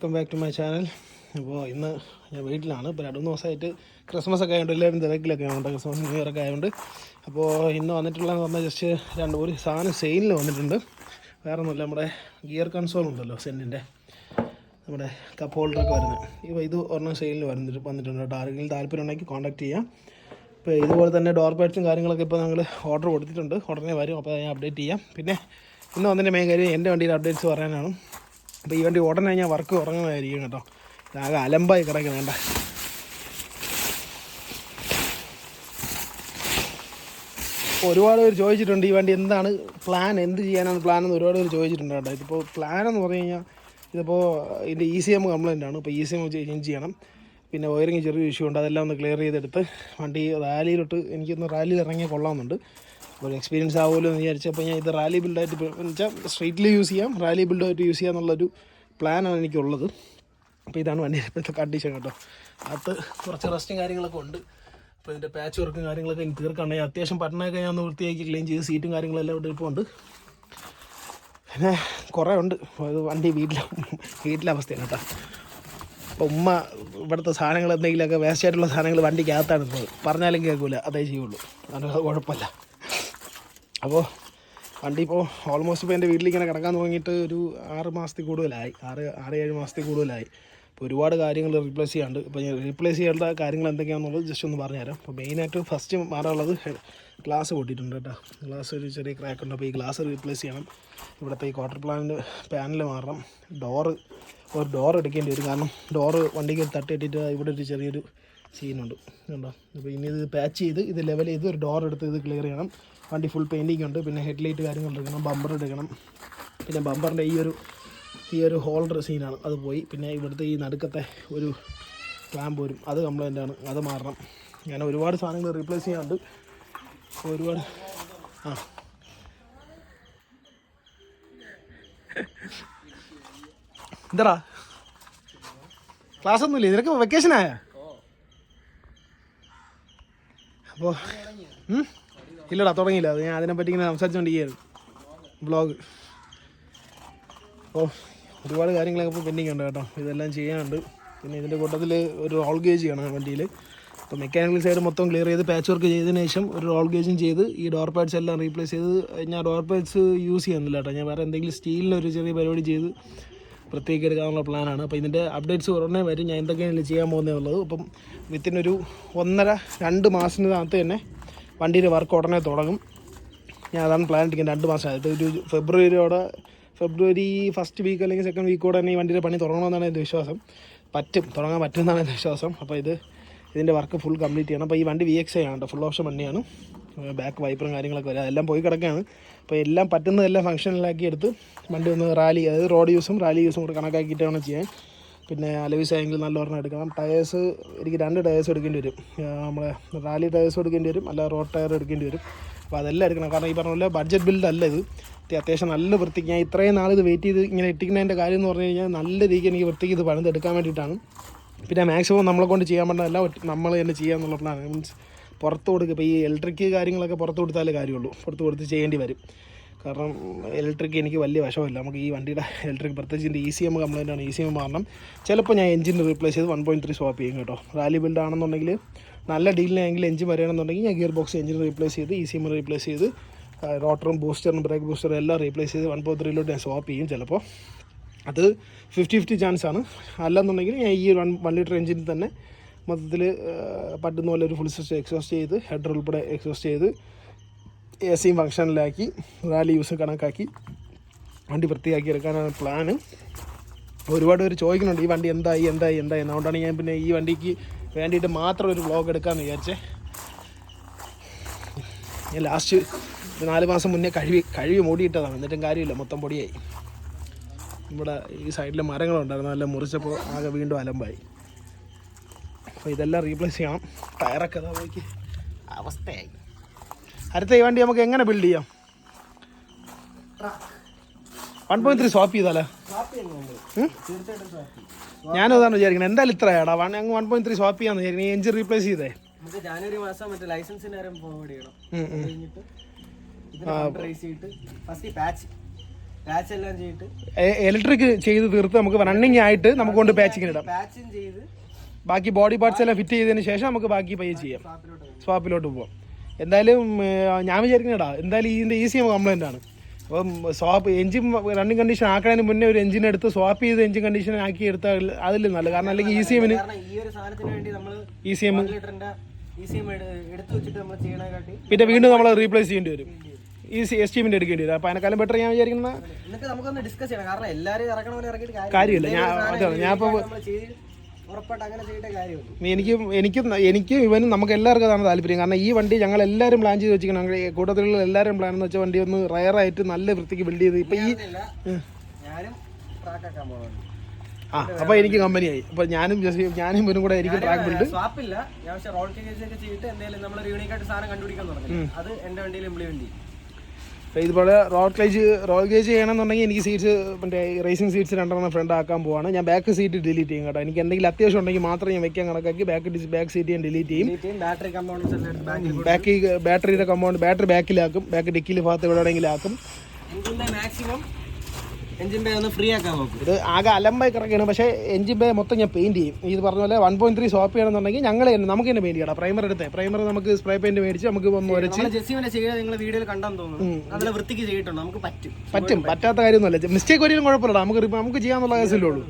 Welcome back to my channel. അപ്പോൾ ഇന്ന് ഞാൻ വീട്ടിലാണ്. ഇപ്പോൾ 2-3 ദിവസമായിട്ട് ക്രിസ്മസ് ഒക്കെ ആയതുകൊണ്ട് എല്ലാവരും തിരക്കിലൊക്കെ ആയതുകൊണ്ട് ക്രിസ്മസ് ന്യൂ ഇയർ ഒക്കെ ആയതുകൊണ്ട് അപ്പോൾ ഇന്ന് വന്നിട്ടുള്ളതെന്ന് പറഞ്ഞാൽ ജസ്റ്റ് ഒരു സാധനം സെയിലിൽ വന്നിട്ടുണ്ട്. വേറെ ഒന്നുമില്ല, നമ്മുടെ ഗിയർ കൺസോൾ ഉണ്ടല്ലോ സെൻറ്റിൻ്റെ, നമ്മുടെ കപ്പ് ഹോൾഡറൊക്കെ വരുന്നത് ഇത് ഒരെണ്ണം സെയിലിന് വന്നിട്ടുണ്ട് കേട്ടോ. ആരെങ്കിലും താല്പര്യം ഉണ്ടെങ്കിൽ കോൺടാക്ട് ചെയ്യാം. ഇപ്പോൾ ഇതുപോലെ തന്നെ ഡോർ പാഡ്സും കാര്യങ്ങളൊക്കെ ഇപ്പോൾ ഞങ്ങൾ ഓർഡർ കൊടുത്തിട്ടുണ്ട്, ഉടനെ വരും. അപ്പോൾ ഞാൻ അപ്ഡേറ്റ് ചെയ്യാം. പിന്നെ ഇന്ന് വന്നതിൻ്റെ മെയിൻ കാര്യം എൻ്റെ വണ്ടിയുടെ അപ്ഡേറ്റ്സ് പറയാനാണ്. അപ്പോൾ ഈ വണ്ടി ഉടനെ ഞാൻ വർക്ക് തുടങ്ങുന്നതായിരിക്കും കേട്ടോ. ആകെ അലമ്പായി കിടക്കണം. വേണ്ട ഒരുപാട് പേര് ചോദിച്ചിട്ടുണ്ട് ഈ വണ്ടി എന്താണ് പ്ലാൻ, എന്ത് ചെയ്യാനാണ് പ്ലാൻ എന്ന് ഒരുപാട് പേര് ചോദിച്ചിട്ടുണ്ട് കേട്ടോ. ഇതിപ്പോൾ പ്ലാൻ എന്ന് പറഞ്ഞു കഴിഞ്ഞാൽ ഇതിപ്പോൾ ഇതിൻ്റെ ECM കംപ്ലൈൻ്റ് ആണ്. ഇപ്പോൾ ECM ചേഞ്ച് ചെയ്യണം. പിന്നെ വയറിങ് ചെറിയ ഇഷ്യൂ ഉണ്ട്, അതെല്ലാം ഒന്ന് ക്ലിയർ ചെയ്തെടുത്ത് വണ്ടി റാലിയിലോട്ട് എനിക്കൊന്ന് റാലിയിൽ ഇറങ്ങിയാൽ കൊള്ളാമെന്നുണ്ട്. ഒരു എക്സ്പീരിയൻസ് ആവുമല്ലോ എന്ന് വിചാരിച്ചപ്പോൾ ഞാൻ ഇത് റാലി ബിൽഡായിട്ട് വെച്ചാൽ സ്ട്രീറ്റിൽ യൂസ് ചെയ്യാം, റാലി ബിൽഡായിട്ട് യൂസ് ചെയ്യാം എന്നുള്ളൊരു പ്ലാനാണ് എനിക്കുള്ളത്. അപ്പോൾ ഇതാണ് വണ്ടിയുടെ ഇപ്പോഴത്തെ കണ്ടീഷൻ കേട്ടോ. അത് കുറച്ച് റെസ്റ്റും കാര്യങ്ങളൊക്കെ ഉണ്ട്. അപ്പോൾ ഇതിൻ്റെ പാച്ച് വർക്കും കാര്യങ്ങളൊക്കെ എനിക്ക് തീർക്കണമെങ്കിൽ അത്യാവശ്യം പട്ടണമൊക്കെ ഞാൻ ഒന്ന് വൃത്തിയാക്കി ക്ലീൻ ചെയ്ത് സീറ്റും കാര്യങ്ങളെല്ലാം ഇവിടെ ഇപ്പോൾ ഉണ്ട്. പിന്നെ കുറേ ഉണ്ട്. അത് വണ്ടി വീട്ടിലെ അവസ്ഥയാണ് കേട്ടോ. അപ്പോൾ ഉമ്മ ഇവിടുത്തെ സാധനങ്ങൾ എന്തെങ്കിലുമൊക്കെ വേസ്റ്റായിട്ടുള്ള സാധനങ്ങൾ വണ്ടിക്കകത്താണ് ഇരുന്നത്, പറഞ്ഞാലും കേൾക്കില്ല, അതേ ചെയ്യുള്ളൂ. അത് കുഴപ്പമില്ല. അപ്പോൾ വണ്ടി ഇപ്പോൾ ഓൾമോസ്റ്റ് ഇപ്പോൾ എൻ്റെ വീട്ടിലിങ്ങനെ കിടക്കാൻ തുടങ്ങിയിട്ട് ഒരു 6 മാസത്തിൽ കൂടുതലായി, 6-7 മാസത്തിൽ കൂടുതലായി. ഇപ്പോൾ ഒരുപാട് കാര്യങ്ങൾ റീപ്ലേസ് ചെയ്യാണ്ട്. ഇപ്പോൾ ഞാൻ റീപ്ലേസ് ചെയ്യേണ്ട കാര്യങ്ങൾ എന്തൊക്കെയാണെന്നുള്ളത് ജസ്റ്റ് ഒന്ന് പറഞ്ഞുതരാം. അപ്പോൾ മെയിനായിട്ട് ഫസ്റ്റ് മാറാനുള്ളത് ഗ്ലാസ് പൊട്ടിയിട്ടുണ്ട് കേട്ടോ. ഗ്ലാസ് ഒരു ചെറിയ ക്രാക്ക് ഉണ്ട്. അപ്പോൾ ഈ ഗ്ലാസ് റീപ്ലേസ് ചെയ്യണം. ഇവിടുത്തെ ഈ ക്വാർട്ടർ പ്ലാനിൻ്റെ പാനൽ മാറണം. ഒരു ഡോർ എടുക്കേണ്ടി വരും, കാരണം ഡോറ് വണ്ടിക്ക് തട്ടിയിട്ടിട്ട് ഇവിടെ ഒരു ചെറിയൊരു സീനുണ്ട് കണ്ടോ. അപ്പോൾ ഇനി ഇത് പാച്ച് ചെയ്ത് ഇത് ലെവൽ ചെയ്ത് ഒരു ഡോർ എടുത്ത് ഇത് ക്ലിയർ ചെയ്യണം. വണ്ടി ഫുൾ പെയിൻറ്റിങ് ഉണ്ട്. പിന്നെ ഹെഡ്ലൈറ്റ് കാര്യങ്ങൾ എടുക്കണം, ബമ്പർ എടുക്കണം. പിന്നെ ബമ്പറിൻ്റെ ഈ ഒരു ഹോൾഡർ സീനാണ്, അത് പോയി. പിന്നെ ഇവിടുത്തെ ഈ നടുക്കത്തെ ഒരു ക്ലാമ്പ് വരും, അത് കംപ്ലൈൻ്റ് ആണ്, അത് മാറണം. അങ്ങനെ ഒരുപാട് സാധനങ്ങൾ റീപ്ലേസ് ചെയ്യാനുണ്ട്. ഒരുപാട് എന്താടാ ക്ലാസ് ഒന്നുമില്ലേ നിനക്ക്? വെക്കേഷനായ? അപ്പോൾ ഇല്ലടാ തുടങ്ങിയില്ല. അത് ഞാൻ അതിനെപ്പറ്റി ഇങ്ങനെ സംസാരിച്ചുകൊണ്ടിരിക്കുകയായിരുന്നു, വ്ളോഗ്. അപ്പോൾ ഒരുപാട് കാര്യങ്ങളൊക്കെ ഇപ്പോൾ പെൻഡിങ് ഉണ്ട് കേട്ടോ. ഇതെല്ലാം ചെയ്യാനുണ്ട്. പിന്നെ ഇതിൻ്റെ കൂട്ടത്തിൽ ഒരു റോൾ ഗേജ് ചെയ്യണം വണ്ടിയിൽ. അപ്പോൾ മെക്കാനിക്കൽ സൈഡ് മൊത്തം ക്ലിയർ ചെയ്ത് പാച്ച് വർക്ക് ചെയ്തതിന് ശേഷം ഒരു റോൾ ഗേജും ചെയ്ത് ഈ ഡോർ പാഡ്സ് എല്ലാം റീപ്ലേസ് ചെയ്ത്, ഞാൻ ഡോർ പാഡ്സ് യൂസ് ചെയ്യുന്നില്ല കേട്ടോ. ഞാൻ വേറെ എന്തെങ്കിലും സ്റ്റീലിനൊരു ചെറിയ പരിപാടി ചെയ്ത് പ്രത്യേകം എടുക്കാനുള്ള പ്ലാനാണ്. അപ്പോൾ ഇതിൻ്റെ അപ്ഡേറ്റ്സ് ഉടനെ വരും, ഞാൻ എന്തൊക്കെയാണ് ചെയ്യാൻ പോകുന്നതെന്നുള്ളത്. അപ്പം വിത്തിനൊരു 1.5-2 മാസത്തിനകത്ത് തന്നെ വണ്ടിയുടെ വർക്ക് ഉടനെ തുടങ്ങും. ഞാൻ അതാണ് പ്ലാൻ ഇട്ടിരിക്കുന്നത്. 2 മാസമായിട്ട് ഒരു ഫെബ്രുവരി ഫസ്റ്റ് വീക്ക് അല്ലെങ്കിൽ സെക്കൻഡ് വീക്കോടെ തന്നെ ഈ വണ്ടിയുടെ പണി തുടങ്ങണമെന്നാണ് എൻ്റെ വിശ്വാസം. തുടങ്ങാൻ പറ്റുമെന്നാണ് എൻ്റെ വിശ്വാസം. അപ്പോൾ ഇതിൻ്റെ വർക്ക് ഫുൾ കംപ്ലീറ്റ് ചെയ്യണം. അപ്പോൾ ഈ വണ്ടി VXI ആണ് കേട്ടോ, ഫുൾ ഓപ്ഷൻ വണ്ടിയാണ്. ബാക്ക് വൈപ്പറും കാര്യങ്ങളൊക്കെ വരും, അതെല്ലാം പോയി കിടക്കുകയാണ്. അപ്പോൾ എല്ലാം പറ്റുന്നതെല്ലാം ഫംഗ്ഷനിലാക്കി എടുത്ത് വണ്ടി ഒന്ന് റാലി, അതായത് റോഡ് യൂസും റാലി യൂസും കൂടെ കണക്കാക്കിയിട്ട് വേണം ചെയ്യാൻ. പിന്നെ അലവിസ് ആയെങ്കിൽ നല്ല ഒരെണ്ണം എടുക്കണം. ടയേഴ്സ് എനിക്ക് 2 ടയേഴ്സ് എടുക്കേണ്ടി വരും. നമ്മളെ റാലി ടയേഴ്സ് എടുക്കേണ്ടി വരും, അല്ല റോഡ് ടയർ എടുക്കേണ്ടി വരും. അപ്പോൾ അതെല്ലാം എടുക്കണം, കാരണം ഈ പറഞ്ഞ പോലെ ബഡ്ജറ്റ് ബിൽഡ് അല്ല ഇത്. അത്യാവശ്യം നല്ല വൃത്തിക്ക് ഞാൻ ഇത്രയും നാൾ ഇത് വെയിറ്റ് ചെയ്ത് ഇങ്ങനെ ഇട്ടിക്കുന്നതിൻ്റെ കാര്യം എന്ന് പറഞ്ഞു കഴിഞ്ഞാൽ നല്ല രീതിക്ക് എനിക്ക് വൃത്തിക്ക് ഇത് പണിതെടുക്കാൻ വേണ്ടിയിട്ടാണ്. പിന്നെ മാക്സിമം നമ്മളെ കൊണ്ട് ചെയ്യാൻ പറ്റുന്നതല്ല നമ്മൾ തന്നെ ചെയ്യാമെന്നുള്ള പ്ലാൻ. മീൻസ് പുറത്ത് കൊടുക്കുക. ഇപ്പോൾ ഈ ഇലക്ട്രിക് കാര്യങ്ങളൊക്കെ പുറത്ത് കൊടുത്താലേ കാര്യമുള്ളൂ, പുറത്ത് കൊടുത്ത് ചെയ്യേണ്ടി വരും. കാരണം ഇലക്ട്രിക് എനിക്ക് വലിയ വശമില്ല. നമുക്ക് ഈ വണ്ടിയുടെ ഇലക്ട്രിക് പ്രത്യേകിച്ച് ഇതിൻ്റെ ECM കംപ്ലൈൻ്റ് ആണ്. ECM മാറണം. ചിലപ്പോൾ ഞാൻ എഞ്ചിൻ റീപ്ലേസ് ചെയ്ത് 1.3 സ്വാപ്പ് ചെയ്യും കേട്ടോ. റാലി ബിൽഡ് ആണെന്നുണ്ടെങ്കിൽ നല്ല ഡീലിനെങ്കിൽ എഞ്ചിൻ വരികയാണെന്നുണ്ടെങ്കിൽ ഞാൻ ഗിയർ ബോക്സ് എഞ്ചിൻ റീപ്ലേസ് ചെയ്ത് ECM റീപ്ലേസ് ചെയ്ത് റോട്ടറും ബൂസ്റ്ററും ബ്രേക്ക് ബൂസ്റ്ററും എല്ലാം റീപ്ലേസ് ചെയ്ത് 1.3 ഞാൻ സ്വാപ്പ് ചെയ്യും. ചിലപ്പോൾ അത് 50-50 ചാൻസ് ആണ്. അല്ലെന്നുണ്ടെങ്കിൽ ഞാൻ ഈ 1 ലിറ്റർ എഞ്ചിനിൽ തന്നെ മൊത്തത്തിൽ പറ്റുന്ന പോലെ ഒരു ഫുൾ സിസ്റ്റം എക്സോസ്റ്റ് ചെയ്ത് ഹെഡർ ഉൾപ്പെടെ എക്സോസ്റ്റ് ചെയ്ത് AC ഫംഗ്ഷനിലാക്കി റാലി യൂസ് കണക്കാക്കി വണ്ടി വൃത്തിയാക്കി എടുക്കാനാണ് പ്ലാന്. ഒരുപാട് പേര് ചോദിക്കുന്നുണ്ട് ഈ വണ്ടി എന്തായി. അതുകൊണ്ടാണ് ഞാൻ പിന്നെ ഈ വണ്ടിക്ക് വേണ്ടിയിട്ട് മാത്രം ഒരു വ്ളോഗ് എടുക്കാമെന്ന് വിചാരിച്ചേ. ഞാൻ ലാസ്റ്റ് 4 മാസം മുന്നേ കഴുകി മൂടിയിട്ടതാണ്, എന്നിട്ടും കാര്യമില്ല, മൊത്തം പൊടിയായി. ഇവിടെ ഈ സൈഡിൽ മരങ്ങളുണ്ടായിരുന്നു, എല്ലാം മുറിച്ചപ്പോൾ ആകെ വീണ്ടും അലമ്പായി. അപ്പോൾ ഇതെല്ലാം റീപ്ലേസ് ചെയ്യണം. ടയറൊക്കെ നോക്കി അവസ്ഥയായി. അടുത്ത ഈ വണ്ടി നമുക്ക് എങ്ങനെ ബിൽഡ് ചെയ്യാം? 1.3 സ്വാപ്പ് ചെയ്താലേ? ഞാനതാണ് വിചാരിക്കുന്നത്. എന്തായാലും ഇത്ര ഏടാ 1.3 സ്വാപ്പ് ചെയ്യാന്ന് വിചാരിക്കുന്നത്. എഞ്ചിൻ റീപ്ലേസ് ചെയ്തേ ജനുവരി മാസം മറ്റേ ലൈസൻസിന് ഫോർവേഡ് ചെയ്യണം. പാച്ച് എല്ലാം ചെയ്തിട്ട് ഇലക്ട്രിക് ചെയ്ത് തീർത്ത് നമുക്ക് റണ്ണിങ് ആയിട്ട് നമുക്ക് കൊണ്ട് പാച്ചിങ്ങിന് ഇടാം. പാച്ചും ചെയ്ത് ബാക്കി ബോഡി പാർട്സ് എല്ലാം ഫിറ്റ് ചെയ്തതിന് ശേഷം നമുക്ക് ബാക്കി പയ്യെ ചെയ്യാം, ഷോപ്പിലോട്ട് സ്വാപ്പിലോട്ട് പോകാം. എന്തായാലും ഞാൻ വിചാരിക്കുന്നേടാ, എന്തായാലും ഇതിൻ്റെ ECM കംപ്ലൈൻ്റ് ആണ്. അപ്പം സ്വാപ്പ് എഞ്ചിൻ റണ്ണിങ് കണ്ടീഷൻ ആക്കുന്നതിന് മുന്നേ ഒരു എഞ്ചിൻ എടുത്ത് സ്വാപ്പ് ചെയ്ത് എഞ്ചിൻ കണ്ടീഷൻ ആക്കി എടുത്താൽ അതിൽ നല്ലത്. കാരണം അല്ലെങ്കിൽ ECMന് കാരണം ഈ ഒരു സാധനത്തിന് വേണ്ടി നമ്മൾ ECM ECM എടുത്തു വെച്ചിട്ട് നമ്മൾ ചെയ്യണേക്കാട്ടി പിന്നെ വീണ്ടും നമ്മൾ റീപ്ലേസ് ചെയ്യേണ്ടി വരും, എസ്റ്റിമിൻ്റെ എടുക്കേണ്ടി വരും. അപ്പോൾ അതിനെക്കാലം ബെറ്റർ ഞാൻ വിചാരിക്കുന്ന എന്നിട്ട് നമുക്കൊന്ന് ഡിസ്കസ് ചെയ്യണം. കാരണം എല്ലാവരും ഇറക്കണ പോലെ ഇറക്കിയിട്ട് കാര്യമില്ല. ഞാനിപ്പോൾ ഉറപ്പായിട്ട് അങ്ങനെ ചെയ്യേണ്ട കാര്യമുള്ളൂ. എനിക്കും ഇവനും നമുക്ക് എല്ലാവർക്കും അതാണ് താല്പര്യം. കാരണം ഈ വണ്ടി ഞങ്ങൾ എല്ലാവരും പ്ലാൻ ചെയ്ത് വെച്ചിരിക്കണം. കൂട്ടത്തിലുള്ള എല്ലാവരും പ്ലാൻ എന്ന് വെച്ചാൽ വണ്ടി ഒന്ന് റയറായിട്ട് നല്ല വൃത്തിക്ക് ബിൽഡ് ചെയ്ത് ഇപ്പം ഈ ഞാനും ട്രാക്കാക്കാൻ പോകുന്നുണ്ട്. അപ്പോൾ എനിക്ക് കമ്പനിയായി. അപ്പോൾ ഞാനും ഇവനും കൂടെ എനിക്ക് ട്രാക്ക് ബിൽഡ് സ്വാപ്പില്ല. ഞാൻ പക്ഷേ റോൾ കേജ് ഒക്കെ ചെയ്തിട്ട് എന്തെങ്കിലും നമ്മൾ യൂണിക്കായിട്ട് സാധനം കണ്ടുപിടിക്കാൻ തുടങ്ങി. അത് എൻ്റെ വണ്ടിയിൽ ഇംപ്ലിമെന്റ് ചെയ്യും. ഇതുപോലെ റോൾ ഗേജ് ചെയ്യണമെന്നുണ്ടെങ്കിൽ എനിക്ക് സീറ്റ്സ് മറ്റേ റേസിംഗ് സീറ്റ്സ് 2 ഫ്രണ്ട് ആക്കാൻ പോവാണ്. ഞാൻ ബാക്ക് സീറ്റ് ഡിലീറ്റ് ചെയ്യും കേട്ടോ. എനിക്ക് എന്തെങ്കിലും അത്യാവശ്യം ഉണ്ടെങ്കിൽ മാത്രം ഞാൻ വെക്കാൻ കണക്കാക്കി ബാക്ക് സീറ്റ് ഞാൻ ഡിലീറ്റ് ചെയ്യും. ബാറ്ററി കമ്പോണൻസ് ബാറ്ററിയുടെ കമ്പൗണ്ട് ബാറ്ററി ബാക്കിലാക്കും, ബാക്ക് ഡിക്കിൽ ഭാഗത്ത് എവിടെയെങ്കിലും ആക്കും. മാക്സിമം എഞ്ചിൻ ബേ ഒന്ന് ഫ്രീ ആക്കാൻ നോക്കും. ഇത് ആകെ അലമ്പായി കിടക്കുകയാണ്. പക്ഷേ എഞ്ചിൻ ബേ മൊത്തം ഞാൻ പെയിന്റ് ചെയ്യും. ഇത് പറഞ്ഞ പോലെ 1.3 സ്വാപ്പ് ചെയ്യണമെന്നുണ്ടെങ്കിൽ നമുക്ക് തന്നെ പെയിന്റ് ചെയ്യണം. പ്രൈമർ നമുക്ക് സ്പ്രേ പെയിന്റ് മേടിച്ച് നമുക്ക് ഒന്ന് വരച്ച് നിങ്ങൾ വീഡിയോയിൽ കണ്ടാന്ന് തോന്നുന്നു. നല്ല വൃത്തിക്ക് ചെയ്തിട്ടുണ്ട്. നമുക്ക് പറ്റാത്ത കാര്യമൊന്നുമല്ല. മിസ്റ്റേക്ക് ഒരിക്കലും കുഴപ്പമില്ല. നമുക്ക് ചെയ്യാന്നുള്ള കേസല്ലേ ഉള്ളൂ.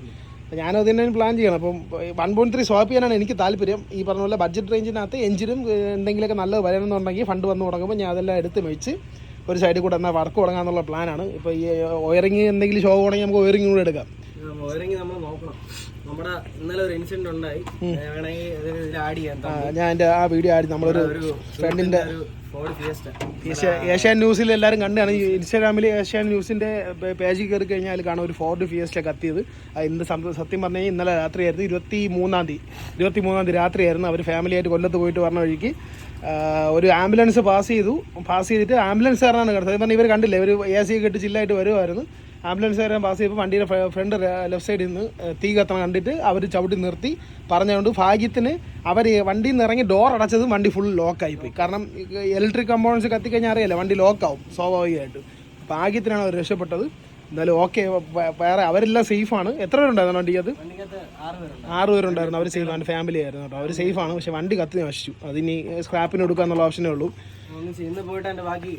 ഞാനും അതിന് പ്ലാൻ ചെയ്യണം. അപ്പം 1.3 സ്വാപ്പ് ചെയ്യാനാണ് എനിക്ക് താല്പര്യം. ഈ പറഞ്ഞ പോലെ ബഡ്ജറ്റ് റേഞ്ചിനകത്ത് എഞ്ചിനും എന്തെങ്കിലുമൊക്കെ നല്ലത് വരണമെന്നുണ്ടെങ്കിൽ ഫണ്ട് വന്ന് തുടങ്ങുമ്പോൾ ഞാൻ അതെല്ലാം എടുത്ത് വെച്ച് ഒരു സൈഡിൽ കൂടെ എന്നാൽ വർക്ക് തുടങ്ങാന്നുള്ള പ്ലാനാണ്. ഇപ്പോൾ ഈ വയറിങ് എന്തെങ്കിലും ഷോ ആണെങ്കിൽ നമുക്ക് വയറിങ് കൂടെ എടുക്കാം. വയറിങ് നമ്മൾ നോക്കണം. നമ്മുടെ ഇന്നലെ ഒരു ഇൻസിഡന്റ് ഉണ്ടായി. ആഡ് ചെയ്യാൻ ഞാൻ എൻ്റെ ആ വീഡിയോ ആഡ് നമ്മളൊരു ഫ്രണ്ടിൻ്റെ ഏഷ്യാൻ ന്യൂസിൽ എല്ലാവരും കണ്ടാണ്. ഇൻസ്റ്റാഗ്രാമിൽ ഏഷ്യാൻ ന്യൂസിൻ്റെ പേജിൽ കയറി കഴിഞ്ഞാൽ അതിൽ കാണാം ഒരു ഫോർഡ് ഫിയസ്റ്റ കത്തിയത്. ഇന്ന് സത്യം പറഞ്ഞു കഴിഞ്ഞാൽ ഇന്നലെ രാത്രിയായിരുന്നു, 23-ാം തീയതി രാത്രിയായിരുന്നു. അവർ ഫാമിലിയായിട്ട് കൊല്ലത്ത് പോയിട്ട് പറഞ്ഞ വഴിക്ക് ഒരു ആംബുലൻസ് പാസ് ചെയ്തിട്ട് ആംബുലൻസുകാരനാണ് കിടന്നത്. പറഞ്ഞാൽ ഇവർ കണ്ടില്ല, ഇവർ AC ഒക്കെ ഇട്ട് ചില്ലായിട്ട് വരുമായിരുന്നു. ആംബുലൻസുകാരൻ പാസ് ചെയ്തപ്പോൾ വണ്ടിയുടെ ഫ്രണ്ട് ലെഫ്റ്റ് സൈഡിൽ നിന്ന് തീ കത്തണം കണ്ടിട്ട് അവർ ചവിട്ടി നിർത്തി. പറഞ്ഞുകൊണ്ട് ഭാഗ്യത്തിന് അവർ വണ്ടിയിൽ നിന്ന് ഇറങ്ങി ഡോർ അടച്ചതും വണ്ടി ഫുൾ ലോക്കായിപ്പോയി. കാരണം ഇലക്ട്രിക് കമ്പോണൻസ് കത്തിക്കഴിഞ്ഞാൽ അറിയാലോ, വണ്ടി ലോക്കാവും സ്വാഭാവികമായിട്ട്. ഭാഗ്യത്തിനാണ് അവർ രക്ഷപ്പെട്ടത്. എന്തായാലും ഓക്കെ, വേറെ അവരെല്ലാം സേഫാണ്. എത്ര പേരുണ്ടായിരുന്നു വണ്ടിക്കകത്ത്? 6 പേരുണ്ടായിരുന്നു. അവർ സേഫ് ആണ്, ഫാമിലി ആയിരുന്നു കേട്ടോ. അവർ സേഫാണ്. പക്ഷെ വണ്ടി കത്തി നശിച്ചു. അതിനി സ്ക്രാപ്പിന് കൊടുക്കാന്നുള്ള ഓപ്ഷനേ ഉള്ളൂ. ഇന്ന് പോയിട്ട് എൻ്റെ ബാക്കി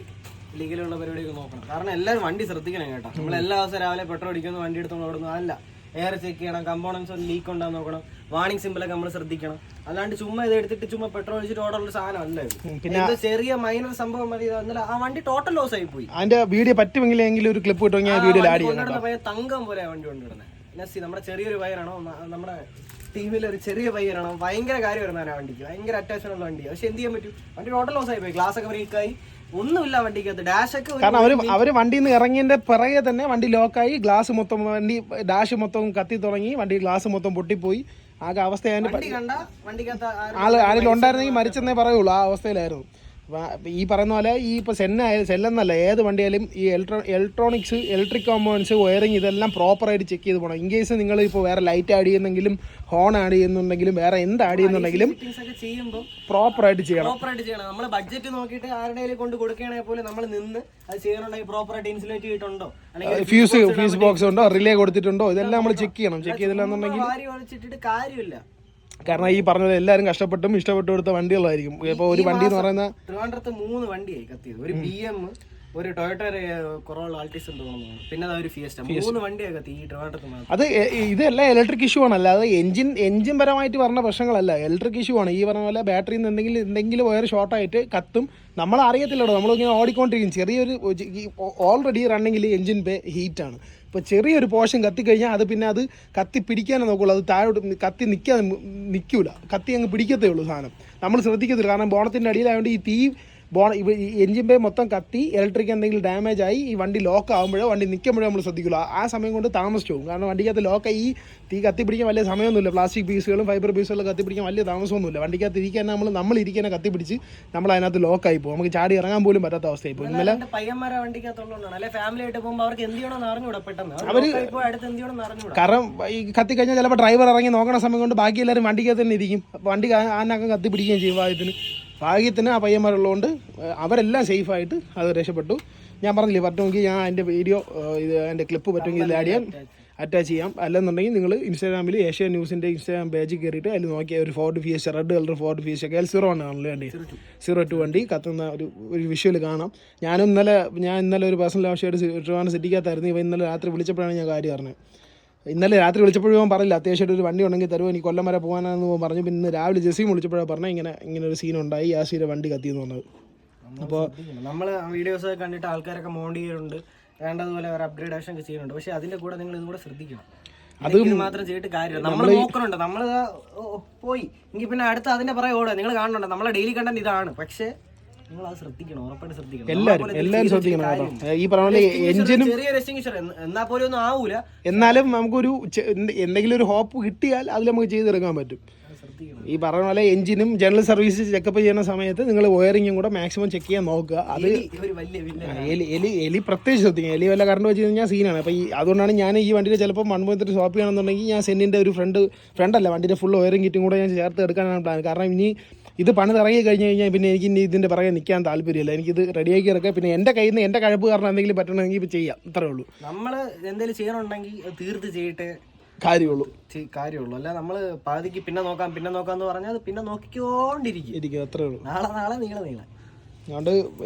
ലീഗലുള്ള പരിപാടിയൊക്കെ നോക്കണം. കാരണം എല്ലാവരും വണ്ടി ശ്രദ്ധിക്കണം കേട്ടോ. നമ്മൾ എല്ലാ ദിവസവും രാവിലെ പെട്രോൾ അടിക്കുന്നു, വണ്ടി എടുത്തോണ്ട് ഓടുന്നു. അല്ല, എയർ ചെക്ക് ചെയ്യണം, കമ്പോണൻസ് ലീക്ക് ഉണ്ടാകുന്ന നോക്കണം, വാണിംഗ് സിമ്പിളൊക്കെ നമ്മൾ ശ്രദ്ധിക്കണം. അല്ലാണ്ട് ചുമ്മാ ഇത് എടുത്തിട്ട് ചുമ്മാ പെട്രോൾ ഒഴിച്ചിട്ട് ഓടാനുള്ള സാധനം അല്ല. പിന്നെ ചെറിയ മൈനർ സംഭവം മതി. ആ വണ്ടി ടോട്ടൽ ലോസ് ആയി പോയി. അതിന്റെ വീഡിയോ പറ്റുമെങ്കിൽ ഒരു ക്ലിപ്പ് കിട്ടുമെങ്കിൽ ആ വീഡിയോയിൽ ആഡ് ചെയ്യാം. തങ്കം പോലെ വണ്ടി കൊണ്ടുവിടുന്നത്. നസി നമ്മുടെ ചെറിയൊരു പയ്യനാണോ, നമ്മുടെ ടീമിൽ ഒരു ചെറിയ പയ്യനാണോ, ഭയങ്കര കാര്യം വരുന്നതാണ് ആ വണ്ടിക്ക്. ഭയങ്കര അറ്റാച്ച്മെന്റ് ഉള്ള വണ്ടി. പക്ഷെ എന്ത് ചെയ്യാൻ പറ്റും, വണ്ടി ടോട്ടൽ ലോസ് ആയി പോയി. ഗ്ലാസ് ഒക്കെ ബ്രേക്കായി, ഒന്നുമില്ല വണ്ടിക്കകത്ത്. ഡാഷ് ഒക്കെ കാരണം അവര് വണ്ടിയിൽ നിന്ന് ഇറങ്ങിയതിന്റെ പിറകെ തന്നെ വണ്ടി ലോക്കായി, ഗ്ലാസ് മൊത്തം ഡാഷ് മൊത്തം കത്തി തുടങ്ങി, വണ്ടി ഗ്ലാസ് മൊത്തം പൊട്ടിപ്പോയി. ആകെ അവസ്ഥയായിരുന്നു. ആരെങ്കിലും ഉണ്ടായിരുന്നെങ്കിൽ മരിച്ചെന്നേ പറയുള്ളൂ. ആ അവസ്ഥയിലായിരുന്നു. ഈ പറയുന്ന പോലെ ഈ ഇപ്പോൾ സെല്ലെന്നല്ല, ഏത് വണ്ടിയായാലും ഈ ഇലക്ട്രിക് കോമ്പോണൻസ്, വയറിങ് ഇതെല്ലാം പ്രോപ്പറായിട്ട് ചെക്ക് ചെയ്ത് പോകണം. ഇൻ കേസ് നിങ്ങൾ ഇപ്പോൾ വേറെ ലൈറ്റ് ആഡ് ചെയ്യുന്നെങ്കിലും ഹോൺ ആഡ് ചെയ്യുന്നുണ്ടെങ്കിലും വേറെ എന്ത് ആഡ് ചെയ്യുന്നുണ്ടെങ്കിലും പ്രോപ്പറായിട്ട് ചെയ്യണം. നമ്മൾ ബഡ്ജറ്റ് നോക്കിയിട്ട് ആരുടെയും കൊണ്ട് കൊടുക്കുകയാണെങ്കിൽ പോലും നമ്മൾ നിന്ന് അത് ചെയ്യണമെങ്കിൽ പ്രോപ്പറായിട്ട് ഇൻസുലേറ്റ് ചെയ്തിട്ടുണ്ടോ, അല്ലെങ്കിൽ ഫ്യൂസ് ബോക്സ് ഉണ്ടോ, റിലേ കൊടുത്തിട്ടുണ്ടോ, ഇതെല്ലാം നമ്മൾ ചെക്ക് ചെയ്യണം. ചെക്ക് ചെയ്തില്ലെന്നുണ്ടെങ്കിൽ കാര്യമില്ല. കാരണം ഈ പറഞ്ഞത് എല്ലാവരും കഷ്ടപ്പെട്ടും ഇഷ്ടപ്പെട്ടു കൊടുത്ത വണ്ടികളായിരിക്കും. ഇപ്പോൾ ഒരു വണ്ടി എന്ന് പറയുന്ന ട്രിവാൻഡ്രത്ത് 3 വണ്ടിയായി കത്തിയത്. ഒരു BM, ഒരു ടൊയോട്ട കൊറോള ആൾട്ടിസ് ഉണ്ട് തോന്നുന്നു, പിന്നെ ഒരു ഫിയസ്റ്റ. 3 വണ്ടിയായി കത്തി ഈ ട്രിവാൻഡ്രത്ത്. അത് ഇതെല്ലാം ഇലക്ട്രിക് ഇഷ്യൂ ആണ്, അല്ലാതെ എഞ്ചിൻ പരമായിട്ട് പറഞ്ഞ പ്രശ്നങ്ങളല്ല, ഇലക്ട്രിക് ഇഷ്യൂ ആണ്. ഈ പറഞ്ഞ പോലെ ബാറ്ററിയിൽ നിന്ന് എന്തെങ്കിലും വയർ ഷോർട്ടായിട്ട് കത്തും. നമ്മൾ അറിയത്തില്ലല്ലോ, നമ്മളിങ്ങനെ ഓടിക്കൊണ്ടിരിക്കും. ചെറിയൊരു ഓൾറെഡി റണ്ണിങ്ങിൽ എഞ്ചിൻ ബേ ഹീറ്റാണ്. ഇപ്പോൾ ചെറിയൊരു പോർഷൻ കത്തിക്കഴിഞ്ഞാൽ അത് കത്തി പിടിക്കാനേ നോക്കുള്ളൂ. അത് താഴോട്ട് നിൽക്കൂല, കത്തി അങ്ങ് പിടിക്കത്തേ ഉള്ളൂ സാധനം. നമ്മൾ ശ്രദ്ധിക്കത്തില്ല. കാരണം ബോണത്തിൻ്റെ അടിയിലായതുകൊണ്ട് ഈ തീ എഞ്ചിൻ ബേ മൊത്തം കത്തി ഇലക്ട്രിക് എന്തെങ്കിലും ഡാമേജ് ആയി ഈ വണ്ടി ലോക്ക് ആകുമ്പോഴോ വണ്ടി നിൽക്കുമ്പോഴോ നമ്മൾ ശ്രദ്ധിക്കില്ല. ആ സമയം കൊണ്ട് താമസിച്ചു പോകും. കാരണം വണ്ടിക്കകത്ത് ലോക്കായി ഈ തീ കത്തിപ്പിടിക്കാൻ വലിയ സമയമൊന്നുമില്ല. പ്ലാസ്റ്റിക് പീസുകളും ഫൈബർ പീസുകളും കത്തിപ്പിടിക്കാൻ വലിയ താമസമൊന്നുമില്ല. വണ്ടിക്കകത്ത് ഇരിക്കാൻ നമ്മൾ ഇരിക്കാനെ കത്തിപ്പിടിച്ച് നമ്മൾ അതിനകത്ത് ലോക്കായി പോകും. നമുക്ക് ചാടി ഇറങ്ങാൻ പോലും പറ്റാത്ത അവസ്ഥയായി പോകും. ഇന്നലെ കാരണം ഈ കത്തി കഴിഞ്ഞാൽ ചിലപ്പോൾ ഡ്രൈവർ ഇറങ്ങി നോക്കണ സമയം കൊണ്ട് ബാക്കി എല്ലാവരും വണ്ടിക്കകത്ത് തന്നെ ഇരിക്കും. വണ്ടി ആനക്കം കത്തിപ്പിടിക്കുകയും ചെയ്യും. ഭാഗ്യത്തിന് ആ പയ്യന്മാരുള്ളതുകൊണ്ട് അവരെല്ലാം സേഫായിട്ട് അത് രക്ഷപ്പെട്ടു. ഞാൻ പറഞ്ഞില്ലേ പറ്റുമെങ്കിൽ ഞാൻ അതിൻ്റെ വീഡിയോ ഇത് അതിൻ്റെ ക്ലിപ്പ് പറ്റുമെങ്കിൽ ഇതിൽ ആഡ് ചെയ്യാൻ അറ്റാച്ച് ചെയ്യാം. അല്ലെന്നുണ്ടെങ്കിൽ നിങ്ങൾ ഇൻസ്റ്റാഗ്രാമിൽ ഏഷ്യ ന്യൂസിൻ്റെ ഇൻസ്റ്റാഗ്രാം പേജിൽ കയറിയിട്ട് അതിൽ നോക്കിയാൽ ഒരു Ford fiesta red colour Ford fiesta KL 01 ആണല്ലോ വണ്ടി 02 വണ്ടി കത്തുന്ന ഒരു വിഷ്വൽ കാണാം. ഞാൻ ഇന്നലെ ഒരു പേഴ്സണൽ ആവശ്യമായിട്ട് സിറ്റിക്കകത്തായിരുന്നു. ഇന്നലെ രാത്രി വിളിച്ചപ്പോഴാണ് ഞാൻ കാര്യം അറിഞ്ഞത്. ഇന്നലെ രാത്രി വിളിച്ചപ്പോഴും പറഞ്ഞില്ല അത്യാവശ്യമായിട്ട് ഒരു വണ്ടി ഉണ്ടെങ്കിൽ തരുമോ എനിക്ക് കൊല്ലം വരെ പോകാനാണെന്ന് പറഞ്ഞു. പിന്നെ ഇന്ന് രാവിലെ ജെസ്സിയും വിളിച്ചപ്പോഴാണ് പറഞ്ഞാൽ ഇങ്ങനെ ഒരു സീനുണ്ടായി യാസിയുടെ വണ്ടി കത്തിയെന്ന് പറഞ്ഞത്. അപ്പോൾ നമ്മൾ വീഡിയോസ് കണ്ടിട്ട് ആൾക്കാരൊക്കെ മോണ്ട് ചെയ്യുന്നുണ്ട്, വേണ്ടതുപോലെ അവർ അപ്ഗ്രേഡേഷൻ ഒക്കെ ചെയ്യുന്നുണ്ട്. പക്ഷെ അതിന്റെ കൂടെ നിങ്ങൾ ഇതും കൂടെ ശ്രദ്ധിക്കണം. അത് മാത്രം ചെയ്തിട്ട് കാര്യമില്ല. നമ്മൾ നോക്കണുണ്ട്, നമ്മൾ പോയി എങ്കിൽ പിന്നെ അടുത്ത അതിന്റെ പുറകെ ഓടുക. നിങ്ങൾ കാണുന്നുണ്ട് നമ്മളെ ഡെയിലി കണ്ടന്റ് ഇതാണ്. പക്ഷെ നിങ്ങൾ അത് ശ്രദ്ധിക്കണം, ഉറപ്പായിട്ട് ശ്രദ്ധിക്കണം. എല്ലാവരും ശ്രദ്ധിക്കണം. ഈ പറഞ്ഞ എഞ്ചിനും ചെറിയ എക്സ്റ്റിങ്ഷർ എന്നാൽ പോലും ഒന്നും ആവൂല. എന്നാലും നമുക്കൊരു എന്തെങ്കിലും ഒരു ഹോപ്പ് കിട്ടിയാൽ അതിൽ നമുക്ക് ചെയ്തെടുക്കാൻ പറ്റും. ഈ പറഞ്ഞ പോലെ എഞ്ചിനും ജനറൽ സർവീസ് ചെക്കപ്പ് ചെയ്യുന്ന സമയത്ത് നിങ്ങൾ വയറിങ്ങും കൂടെ മാക്സിമം ചെക്ക് ചെയ്യാൻ നോക്കുക. അത് എലി പ്രത്യേകിച്ച് ശ്രദ്ധിക്കുക. എലി വല്ല കറണ്ട് വെച്ച് കഴിഞ്ഞാൽ സീനാണ്. അപ്പോൾ അതുകൊണ്ടാണ് ഞാൻ ഈ വണ്ടിയിൽ ചിലപ്പോൾ 1.3 സ്വാപ്പ് ചെയ്യണമെന്നുണ്ടെങ്കിൽ ഞാൻ സെന്നിൻ്റെ ഒരു ഫ്രണ്ടല്ല വണ്ടിയുടെ ഫുൾ വയറിങ് കിറ്റും കൂടെ ഞാൻ ചേർത്ത് എടുക്കാനാണ് പ്ലാൻ. കാരണം ഇനി ഇത് പണി ഇറങ്ങി കഴിഞ്ഞ് കഴിഞ്ഞാൽ പിന്നെ എനിക്ക് ഇനി ഇതിൻ്റെ പിറകെ നിൽക്കാൻ താല്പര്യമില്ല. എനിക്കിത് റെഡിയാക്കി ഇറക്കുക. പിന്നെ എൻ്റെ കയ്യിൽ നിന്ന് എൻ്റെ കഴപ്പ് കാരണം എന്തെങ്കിലും പറ്റണമെങ്കിൽ ഇപ്പോൾ ചെയ്യാം, ഇത്രേ ഉള്ളൂ. നമ്മൾ എന്തെങ്കിലും ചെയ്യണമെന്നുണ്ടെങ്കിൽ തീർത്ത് ചെയ്തിട്ട് കാര്യമുള്ളൂ. അല്ല നമ്മൾ പാതിക്ക് പിന്നെ നോക്കാന്ന് പറഞ്ഞാൽ അത് പിന്നെ നോക്കിക്കൊണ്ടിരിക്കും. അത്രേ ഉള്ളൂ. നാളെ നീളെ അതുകൊണ്ട്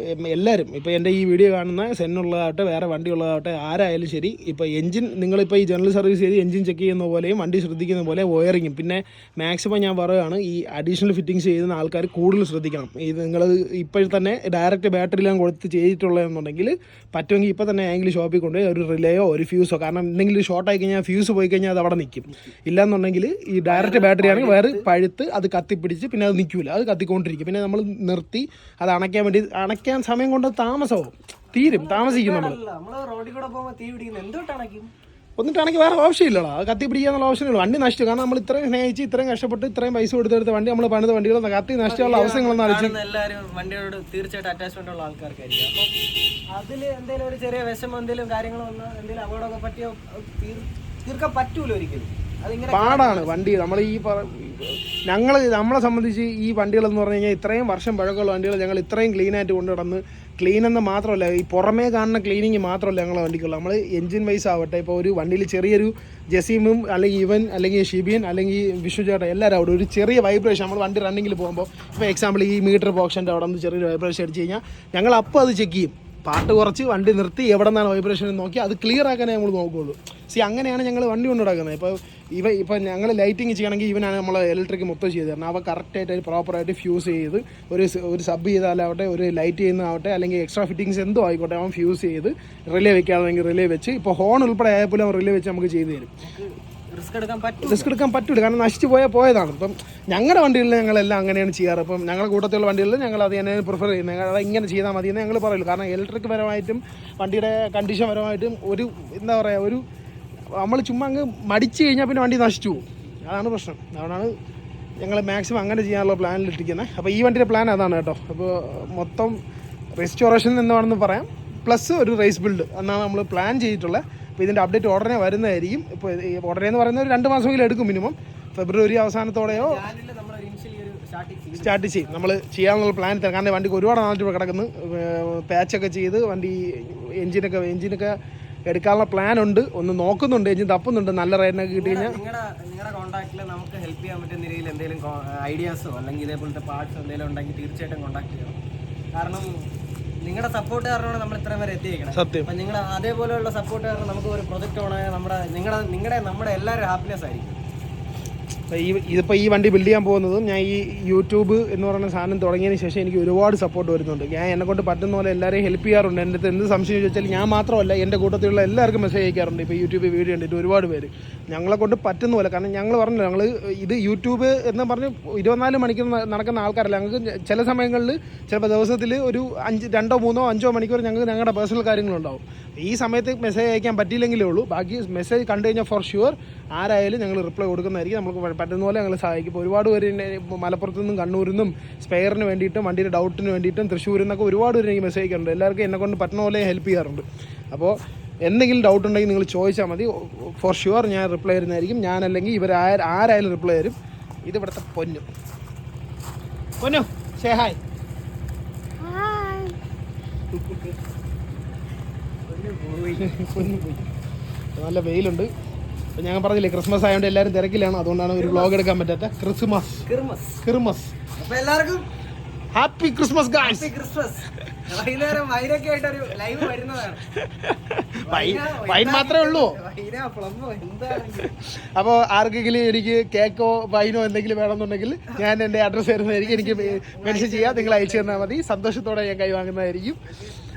എല്ലാവരും ഇപ്പോൾ എൻ്റെ ഈ വീഡിയോ കാണുന്ന സെന്നുള്ളതാവട്ടെ വേറെ വണ്ടി ഉള്ളതാവട്ടെ ആരായാലും ശരി, ഇപ്പോൾ എഞ്ചിൻ നിങ്ങളിപ്പോൾ ഈ ജനറൽ സർവീസ് ചെയ്ത് എഞ്ചിൻ ചെക്ക് ചെയ്യുന്ന പോലെയും വണ്ടി ശ്രദ്ധിക്കുന്ന പോലെ വയറിങ്ങും പിന്നെ മാക്സിമം ഞാൻ പറയുകയാണ് ഈ അഡീഷണൽ ഫിറ്റിങ്സ് ചെയ്യുന്ന ആൾക്കാർ കൂടുതൽ ശ്രദ്ധിക്കണം. ഇത് നിങ്ങൾ ഇപ്പോൾ തന്നെ ഡയറക്റ്റ് ബാറ്ററിയിലാണ് കൊടുത്ത് ചെയ്തിട്ടുള്ളതെന്നുണ്ടെങ്കിൽ പറ്റുമെങ്കിൽ ഇപ്പോൾ തന്നെ ആയെങ്കിലും ഷോപ്പിൽ കൊണ്ട് ഒരു റിലേയോ ഒരു ഫ്യൂസോ, കാരണം എന്തെങ്കിലും ഷോർട്ട് ആയി കഴിഞ്ഞാൽ ഫ്യൂസ് പോയി കഴിഞ്ഞാൽ അത് അവിടെ നിൽക്കും. ഇല്ലയെന്നുണ്ടെങ്കിൽ ഈ ഡയറക്റ്റ് ബാറ്ററി ആണെങ്കിൽ വേറെ പഴുത്ത് അത് കത്തിപ്പിടിച്ച് പിന്നെ അത് നിൽക്കില്ല, അത് കത്തിക്കൊണ്ടിരിക്കും. പിന്നെ നമ്മൾ നിർത്തി അത് അണയ്ക്കാൻ സമയം കൊണ്ട് താമസവും താമസിക്കും. ഒന്നിട്ടാണെങ്കിൽ വേറെ ഓപ്ഷൻ ഇല്ലല്ലോ, അത് കത്തി പിടിക്കാന്നുള്ള ഓപ്ഷൻ ഉള്ളൂ. വണ്ടി നശിച്ചു, കാരണം നമ്മൾ ഇത്രയും സ്നേഹിച്ച് ഇത്രയും കഷ്ടപ്പെട്ട് ഇത്രയും പൈസ കൊടുത്തെടുത്ത വണ്ടി നമ്മൾ പണിത വണ്ടികൾ കത്തി നശിച്ചുള്ള അവസരങ്ങളൊന്നും അറിയിച്ചു. എല്ലാവരും വണ്ടിയോട് തീർച്ചയായിട്ടും അറ്റാച്ച്മെന്റ് ഉള്ള ആൾക്കാർക്കായിരിക്കും. അപ്പം അതിൽ എന്തെങ്കിലും ഒരു ചെറിയ വിഷമം എന്തെങ്കിലും കാര്യങ്ങൾ വന്നാൽ എന്തെങ്കിലും അപകടമൊക്കെ പറ്റിയോ തീർക്കാൻ പറ്റൂല ഒരിക്കലും. പാടാണ് വണ്ടി. നമ്മൾ ഈ നമ്മളെ സംബന്ധിച്ച് ഈ വണ്ടികളെന്ന് പറഞ്ഞു കഴിഞ്ഞാൽ ഇത്രയും വർഷം പഴക്കമുള്ള വണ്ടികൾ ഞങ്ങൾ ഇത്രയും ക്ലീനായിട്ട് കൊണ്ടു നടന്ന് ക്ലീനെന്ന് മാത്രമല്ല ഈ പുറമേ കാണുന്ന ക്ലീനിങ് മാത്രമല്ല ഞങ്ങളെ വണ്ടിക്കുള്ളൂ. നമ്മൾ എഞ്ചിൻ വൈസ് ആവട്ടെ, ഇപ്പോൾ ഒരു വണ്ടിയിൽ ചെറിയൊരു ജസീമും അല്ലെങ്കിൽ ഇവൻ അല്ലെങ്കിൽ ഷിബിയൻ അല്ലെങ്കിൽ വിഷ്ണു ചേട്ടൻ എല്ലാവരും അവിടെ ഒരു ചെറിയ വൈബ്രേഷൻ നമ്മൾ വണ്ടി റണ്ണിങ്ങിൽ പോകുമ്പോൾ ഇപ്പോൾ എക്സാമ്പിൾ ഈ മീറ്റർ ബോക്സിൻ്റെ അവിടെ നിന്ന് ചെറിയൊരു വൈബ്രേഷൻ അടിച്ച് കഴിഞ്ഞാൽ ഞങ്ങൾ അപ്പോൾ അത് ചെക്ക് ചെയ്യും. പാട്ട് കുറച്ച് വണ്ടി നിർത്തി എവിടെ നിന്നാണ് വൈബ്രേഷൻ നോക്കി അത് ക്ലിയർ ആക്കാനേ നമ്മൾ നോക്കുകയുള്ളൂ. അങ്ങനെയാണ് ഞങ്ങൾ വണ്ടി കൊണ്ട് നടക്കുന്നത്. ഇപ്പോൾ ഞങ്ങൾ ലൈറ്റിങ് ചെയ്യണമെങ്കിൽ ഇവനാണ് നമ്മൾ ഇലക്ട്രിക് മൊത്തം ചെയ്ത് തരണം. അവ കറക്റ്റായിട്ട് പ്രോപ്പറായിട്ട് ഫ്യൂസ് ചെയ്ത് ഒരു സബ് ചെയ്താലാവട്ടെ ഒരു ലൈറ്റ് ചെയ്യുന്നതാവട്ടെ അല്ലെങ്കിൽ എക്സ്ട്രാ ഫിറ്റിങ്സ് എന്തോ ആയിക്കോട്ടെ അവൻ ഫ്യൂസ് ചെയ്ത് റിലേ വെക്കാണെങ്കിൽ റിലേ വെച്ച് ഇപ്പോൾ ഹോൺ ഉൾപ്പെടെ ആയപ്പോലും അവൻ റിലേ വെച്ച് നമുക്ക് ചെയ്തു തരും. റിസ്ക് എടുക്കാൻ പറ്റില്ല, കാരണം നശിച്ചു പോയതാണ്. ഇപ്പം ഞങ്ങളുടെ വണ്ടികളിൽ ഞങ്ങളെല്ലാം അങ്ങനെയാണ് ചെയ്യാറ്. ഇപ്പം ഞങ്ങളുടെ കൂട്ടത്തിലുള്ള വണ്ടികളിൽ ഞങ്ങൾ അത് തന്നെ പ്രിഫർ ചെയ്യുന്നത്. ഞങ്ങൾ ഇങ്ങനെ ചെയ്താൽ മതി എന്ന് ഞങ്ങൾ പറയുള്ളൂ. കാരണം ഇലക്ട്രിക് പരമായിട്ടും വണ്ടിയുടെ കണ്ടീഷൻ പരമായിട്ടും ഒരു എന്താ പറയുക ഒരു നമ്മൾ ചുമ്മാ അങ്ങ് മടിച്ചു കഴിഞ്ഞാൽ പിന്നെ വണ്ടി നശിച്ചു പോകും. അതാണ് പ്രശ്നം. അതുകൊണ്ടാണ് ഞങ്ങൾ മാക്സിമം അങ്ങനെ ചെയ്യാനുള്ള പ്ലാനിലിട്ടിരിക്കുന്നത്. അപ്പോൾ ഈ വണ്ടിയുടെ പ്ലാൻ അതാണ് കേട്ടോ. അപ്പോൾ മൊത്തം റെസ്റ്റോറേഷൻ എന്നാണെന്ന് പറയാം, പ്ലസ് ഒരു റേസ് ബിൽഡ് എന്നാണ് നമ്മൾ പ്ലാൻ ചെയ്തിട്ടുള്ളത്. അപ്പോൾ ഇതിൻ്റെ അപ്ഡേറ്റ് ഉടനെ വരുന്നതായിരിക്കും. ഇപ്പോൾ ഉടനെ എന്ന് പറയുന്നത് ഒരു 2 മാസമെങ്കിലും എടുക്കും മിനിമം. ഫെബ്രുവരി അവസാനത്തോടെയോ സ്റ്റാർട്ട് ചെയ്യും നമ്മൾ ചെയ്യാനുള്ള പ്ലാൻ. കാരണം വണ്ടിക്ക് ഒരുപാട് നാട്ടിൽ കിടക്കുന്നു, പാച്ചൊക്കെ ചെയ്ത് വണ്ടി എഞ്ചിനൊക്കെ എടുക്കാനുള്ള പ്ലാൻ ഉണ്ട്. ഒന്ന് നോക്കുന്നുണ്ട്, എഞ്ചിൻ തപ്പുന്നുണ്ട്. നല്ല റേറ്റിനൊക്കെ കിട്ടി കഴിഞ്ഞാൽ നിങ്ങളുടെ കോൺടാക്റ്റിൽ നമുക്ക് ഹെൽപ്പ് ചെയ്യാൻ പറ്റുന്ന രീതിയിൽ എന്തെങ്കിലും ഐഡിയാസോ അല്ലെങ്കിൽ ഇതേപോലത്തെ പാർട്സോ എന്തെങ്കിലും ഉണ്ടെങ്കിൽ തീർച്ചയായിട്ടും കോൺടാക്ട് ചെയ്യണം. കാരണം നിങ്ങളുടെ സപ്പോർട്ട് കാരണമാണ് നമ്മൾ ഇത്രയും വരെ എത്തിയിരിക്കണം. സത്യം. അപ്പം നിങ്ങൾ അതേപോലെയുള്ള സപ്പോർട്ട് കാരണം നമുക്ക് ഒരു പ്രൊജക്റ്റ് ഓണായ നമ്മുടെ എല്ലാവരും ഹാപ്പിനെസ് ആയിരിക്കും. ഇതിപ്പോൾ ഈ വണ്ടി ബിൽഡ് ചെയ്യാൻ പോകുന്നതും ഞാൻ ഈ യൂട്യൂബ് എന്ന് പറയുന്ന സാധനം തുടങ്ങിയതിന് ശേഷം എനിക്ക് ഒരുപാട് സപ്പോർട്ട് വരുന്നുണ്ട്. ഞാൻ എന്നെക്കൊണ്ട് പറ്റുന്ന പോലെ എല്ലാവരെയും ഹെൽപ്പ് ചെയ്യാറുണ്ട്. എൻ്റെ അടുത്ത് എന്ത് സംശയം ചോദിച്ചാൽ ഞാൻ മാത്രമല്ല എൻ്റെ കൂട്ടത്തിലുള്ള എല്ലാവർക്കും മെസ്സേജ് അയക്കാറുണ്ട്. ഇപ്പോൾ യൂട്യൂബ് വീഡിയോ കണ്ടിട്ട് ഒരുപാട് പേര് ഞങ്ങളെ കൊണ്ട് പറ്റുന്ന പോലെ. കാരണം ഞങ്ങൾ പറഞ്ഞു ഞങ്ങൾ ഇത് യൂട്യൂബ് എന്ന് പറഞ്ഞ് 24 മണിക്കൂർ നടക്കുന്ന ആൾക്കാരല്ല. ഞങ്ങൾക്ക് ചില സമയങ്ങളിൽ ചിലപ്പോൾ ദിവസത്തിൽ ഒരു 2, 3, 5 മണിക്കൂർ ഞങ്ങൾക്ക് ഞങ്ങളുടെ പേഴ്സണൽ കാര്യങ്ങളുണ്ടാവും. ഈ സമയത്ത് മെസ്സേജ് അയക്കാൻ പറ്റിയില്ലെങ്കിലേ ഉള്ളൂ. ബാക്കി മെസ്സേജ് കണ്ടു കഴിഞ്ഞാൽ ഫോർ ഷുവർ ആരായാലും ഞങ്ങൾ റിപ്ലൈ കൊടുക്കുന്നതായിരിക്കും. നമുക്ക് പറ്റുന്ന പോലെ ഞങ്ങൾ സഹായിക്കും. ഇപ്പോൾ ഒരുപാട് പേര് മലപ്പുറത്തു നിന്നും കണ്ണൂരിൽ നിന്നും സ്പെയറിന് വേണ്ടിയിട്ടും വണ്ടിയുടെ ഡൗട്ടിന് വേണ്ടിയിട്ടും തൃശ്ശൂരിൽ നിന്നൊക്കെ ഒരുപാട് പേര് എനിക്ക് മെസ്സേജ് അയക്കാറുണ്ട്. എല്ലാവർക്കും എന്നെക്കൊണ്ട് പറ്റുന്ന പോലെ ഹെൽപ്പ് ചെയ്യാറുണ്ട്. അപ്പോൾ എന്തെങ്കിലും ഡൗട്ട് ഉണ്ടെങ്കിൽ നിങ്ങൾ ചോദിച്ചാൽ മതി, ഫോർ ഷുവർ ഞാൻ റിപ്ലൈ തരുന്നതായിരിക്കും. ഞാനല്ലെങ്കിൽ ആരായാലും റിപ്ലൈ തരും. ഇത് ഇവിടുത്തെ പൊന്നു ഷേ ഹായ്. നല്ല വെയിലുണ്ട്. അപ്പോൾ ഞങ്ങൾ പറഞ്ഞില്ലേ ക്രിസ്മസ് ആയതുകൊണ്ട് എല്ലാവരും തിരക്കിലാണ്, അതുകൊണ്ടാണ് ഒരു വ്ളോഗ് എടുക്കാൻ പറ്റാത്ത. ക്രിസ്മസ് അപ്പോൾ എല്ലാവർക്കും ഹാപ്പി ക്രിസ്മസ് ഗായ്സ്. ക്രിസ്മസ്. വൈകുന്നേരം വൈനൊക്കെ ആയിട്ടൊരു ലൈവ് വരുന്നതാണ്. വൈൻ മാത്രമേ ഉള്ളൂ. എന്താണെങ്കിലും അപ്പോൾ ആർക്കെങ്കിലും എനിക്ക് കേക്കോ വൈനോ എന്തെങ്കിലും വേണമെന്നുണ്ടെങ്കിൽ ഞാൻ എൻ്റെ അഡ്രസ്സ് തരുന്നതായിരിക്കും. എനിക്ക് മെൻഷൻ ചെയ്യാം, നിങ്ങൾ അയച്ചു തന്നാൽ മതി. സന്തോഷത്തോടെ ഞാൻ കൈവാങ്ങുന്നതായിരിക്കും.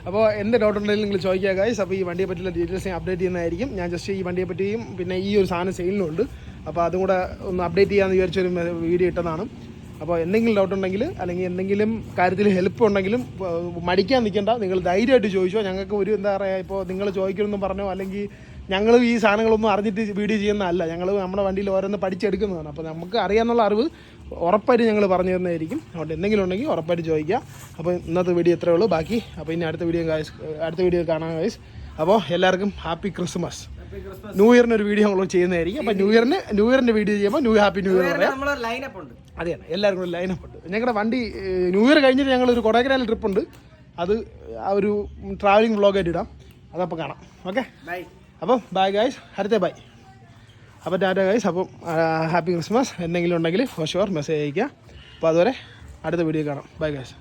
അപ്പോൾ എന്ത് ഡൗട്ട് ഉണ്ടെങ്കിലും നിങ്ങൾ ചോദിക്കുക ഗൈസ്. അപ്പോൾ ഈ വണ്ടിയെ പറ്റിയുള്ള ഡീറ്റെയിൽസ് ഞാൻ അപ്ഡേറ്റ് ചെയ്യുന്നതായിരിക്കും. ഞാൻ ജസ്റ്റ് ഈ വണ്ടിയെ പറ്റിയും പിന്നെ ഈ ഒരു സാധനം സെയിലിനുണ്ട്, അപ്പോൾ അതും കൂടെ ഒന്ന് അപ്ഡേറ്റ് ചെയ്യാമെന്ന് വിചാരിച്ചൊരു വീഡിയോ ഇട്ടതാണ്. അപ്പോൾ എന്തെങ്കിലും ഡൗട്ട് ഉണ്ടെങ്കിൽ അല്ലെങ്കിൽ എന്തെങ്കിലും കാര്യത്തിൽ ഹെൽപ്പ് ഉണ്ടെങ്കിലും മടിക്കാൻ നിൽക്കേണ്ട, നിങ്ങൾ ധൈര്യമായിട്ട് ചോദിച്ചോ. ഞങ്ങൾക്ക് ഒരു എന്താ പറയുക, ഇപ്പോൾ നിങ്ങൾ ചോദിക്കണമെന്നും പറഞ്ഞോ അല്ലെങ്കിൽ ഞങ്ങൾ ഈ സാധനങ്ങളൊന്നും അറിഞ്ഞിട്ട് വീഡിയോ ചെയ്യുന്നതല്ല, ഞങ്ങൾ നമ്മുടെ വണ്ടിയിൽ ഓരോന്ന് പഠിച്ചെടുക്കുന്നതാണ്. അപ്പോൾ നമുക്ക് അറിയാമെന്നുള്ള അറിവ് ഉറപ്പായിട്ട് ഞങ്ങൾ പറഞ്ഞു തരുന്നതായിരിക്കും. അതുകൊണ്ട് എന്തെങ്കിലും ഉണ്ടെങ്കിൽ ഉറപ്പായിട്ട് ചോദിക്കുക. അപ്പോൾ ഇന്നത്തെ വീഡിയോ ഇത്രയേ ഉള്ളൂ. ബാക്കി അപ്പോൾ ഇനി അടുത്ത വീഡിയോ കാണാം ഗൈസ്. അപ്പോൾ എല്ലാവർക്കും ഹാപ്പി ക്രിസ്മസ്. ന്യൂ ഇയറിന് ഒരു വീഡിയോ നമ്മൾ ചെയ്യുന്നതായിരിക്കും. അപ്പോൾ ന്യൂ ഇയറിൻ്റെ വീഡിയോ ചെയ്യുമ്പോൾ ഹാപ്പി ന്യൂ ഇയർ പറയാം. അതെയാണ് എല്ലാവർക്കും ഒരു ലൈനപ്പ് ഉണ്ട്. ഞങ്ങളുടെ വണ്ടി ന്യൂ ഇയർ കഴിഞ്ഞിട്ട് ഞങ്ങളൊരു കൊടൈക്കനാൽ ട്രിപ്പ് ഉണ്ട്, അത് ആ ഒരു ട്രാവലിംഗ് വ്ളോഗായിട്ട് ഇടാം, അതപ്പോൾ കാണാം. ഓക്കെ, അപ്പം ബൈ ഗൈസ്, അടുത്ത ബൈ. അപ്പോൾ ടാറ്റ ഗൈസ്. അപ്പം ഹാപ്പി ക്രിസ്മസ്. എന്തെങ്കിലും ഉണ്ടെങ്കിൽ ഫോർ ഷുവർ മെസ്സേജ് അയയ്ക്കുക. അപ്പോൾ അതുവരെ അടുത്ത വീഡിയോ കാണാം. Bye guys.